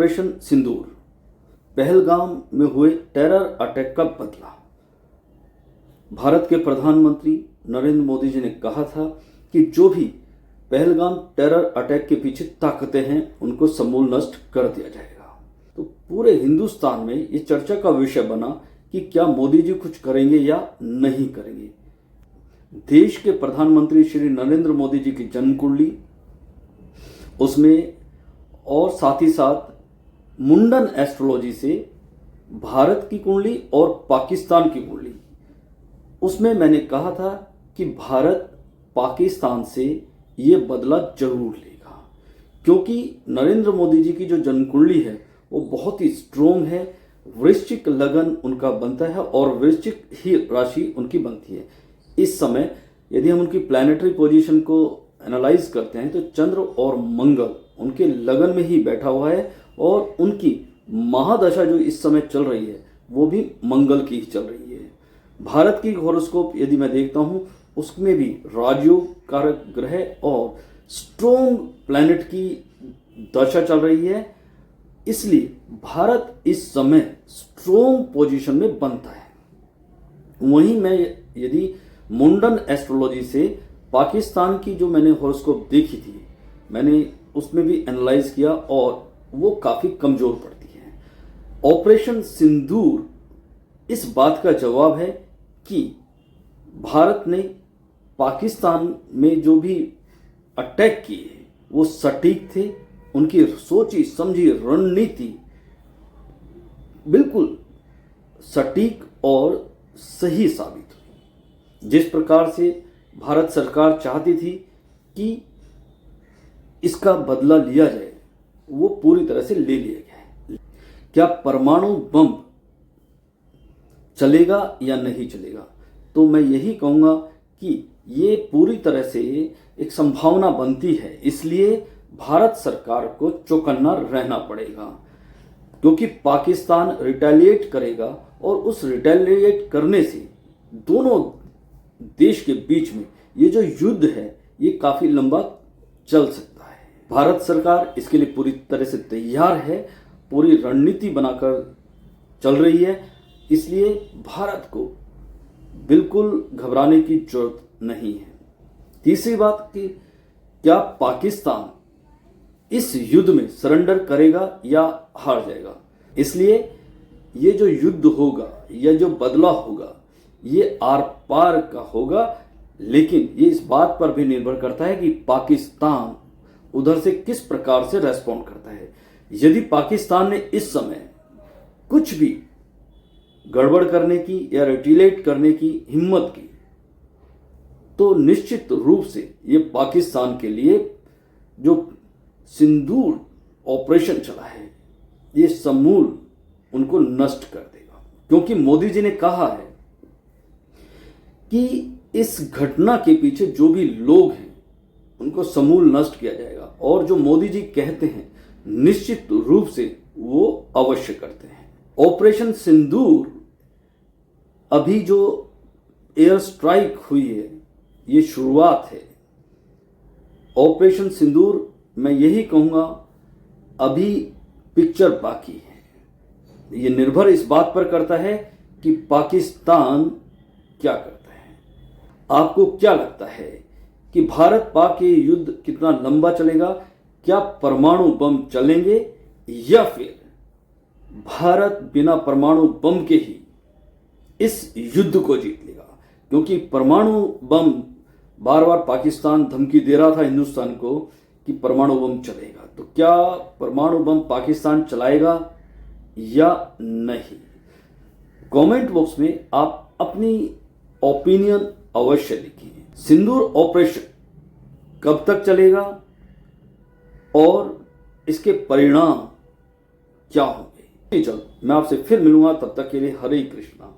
Operation सिंदूर, पहलगाम में हुए terror attack का बदला। भारत के प्रधानमंत्री नरेंद्र मोदी जी ने कहा था कि जो भी पहलगाम टेरर अटैक के पीछे ताकतें हैं उनको समूल नष्ट कर दिया जाएगा। तो पूरे हिंदुस्तान में ये चर्चा का विषय बना कि क्या मोदी जी कुछ करेंगे या नहीं करेंगे। देश के प्रधानमंत्री श्री नरेंद्र मोदी जी की जन्म कुंडली, उसमें और साथ ही साथ मुंडन एस्ट्रोलॉजी से भारत की कुंडली और पाकिस्तान की कुंडली, उसमें मैंने कहा था कि भारत पाकिस्तान से ये बदला जरूर लेगा, क्योंकि नरेंद्र मोदी जी की जो जन्म कुंडली है वो बहुत ही स्ट्रोंग है। वृश्चिक लगन उनका बनता है और वृश्चिक ही राशि उनकी बनती है। इस समय यदि हम उनकी प्लैनेटरी पोजीशन को एनालाइज करते हैं तो चंद्र और मंगल उनके लगन में ही बैठा हुआ है और उनकी महादशा जो इस समय चल रही है वो भी मंगल की ही चल रही है। भारत की हॉरोस्कोप यदि मैं देखता हूं उसमें भी राजयोग कारक ग्रह और स्ट्रोंग प्लैनेट की दशा चल रही है, इसलिए भारत इस समय स्ट्रोंग पोजीशन में बनता है। वहीं मैं यदि मुंडन एस्ट्रोलॉजी से पाकिस्तान की जो मैंने हॉरोस्कोप देखी थी, मैंने उसमें भी एनालाइज किया और वो काफी कमजोर पड़ती है। ऑपरेशन सिंदूर इस बात का जवाब है कि भारत ने पाकिस्तान में जो भी अटैक किए वो सटीक थे, उनकी सोची समझी रणनीति बिल्कुल सटीक और सही साबित हुई। जिस प्रकार से भारत सरकार चाहती थी कि इसका बदला लिया जाए वो पूरी तरह से ले लिया गया है। क्या परमाणु बम चलेगा या नहीं चलेगा, तो मैं यही कहूंगा कि ये पूरी तरह से एक संभावना बनती है, इसलिए भारत सरकार को चौकन्ना रहना पड़ेगा, क्योंकि पाकिस्तान रिटेलिएट करेगा और उस रिटेलिएट करने से दोनों देश के बीच में ये जो युद्ध है ये काफी लंबा चल सकता है। भारत सरकार इसके लिए पूरी तरह से तैयार है, पूरी रणनीति बनाकर चल रही है, इसलिए भारत को बिल्कुल घबराने की जरूरत नहीं है। तीसरी बात कि क्या पाकिस्तान इस युद्ध में सरेंडर करेगा या हार जाएगा। इसलिए ये जो युद्ध होगा या जो बदला होगा ये आर पार का होगा, लेकिन ये इस बात पर भी निर्भर करता है कि पाकिस्तान उधर से किस प्रकार से रेस्पॉन्ड करता है। यदि पाकिस्तान ने इस समय कुछ भी गड़बड़ करने की या रिटेलिएट करने की हिम्मत की तो निश्चित रूप से ये पाकिस्तान के लिए जो सिंदूर ऑपरेशन चला है ये समूल उनको नष्ट कर देगा, क्योंकि मोदी जी ने कहा है कि इस घटना के पीछे जो भी लोग हैं उनको समूल नष्ट किया जाएगा, और जो मोदी जी कहते हैं निश्चित रूप से वो अवश्य करते हैं। ऑपरेशन सिंदूर अभी जो एयर स्ट्राइक हुई है ये शुरुआत है। ऑपरेशन सिंदूर मैं यही कहूंगा अभी पिक्चर बाकी है। ये निर्भर इस बात पर करता है कि पाकिस्तान क्या करता है। आपको क्या लगता है कि भारत पाक ये युद्ध कितना लंबा चलेगा? क्या परमाणु बम चलेंगे या फिर भारत बिना परमाणु बम के ही इस युद्ध को जीत लेगा? क्योंकि परमाणु बम बार बार पाकिस्तान धमकी दे रहा था हिंदुस्तान को कि परमाणु बम चलेगा, तो क्या परमाणु बम पाकिस्तान चलाएगा या नहीं? कमेंट बॉक्स में आप अपनी ओपिनियन अवश्य लिखिए। सिंदूर ऑपरेशन कब तक चलेगा और इसके परिणाम क्या होंगे? चलो मैं आपसे फिर मिलूंगा, तब तक के लिए हरे कृष्णा।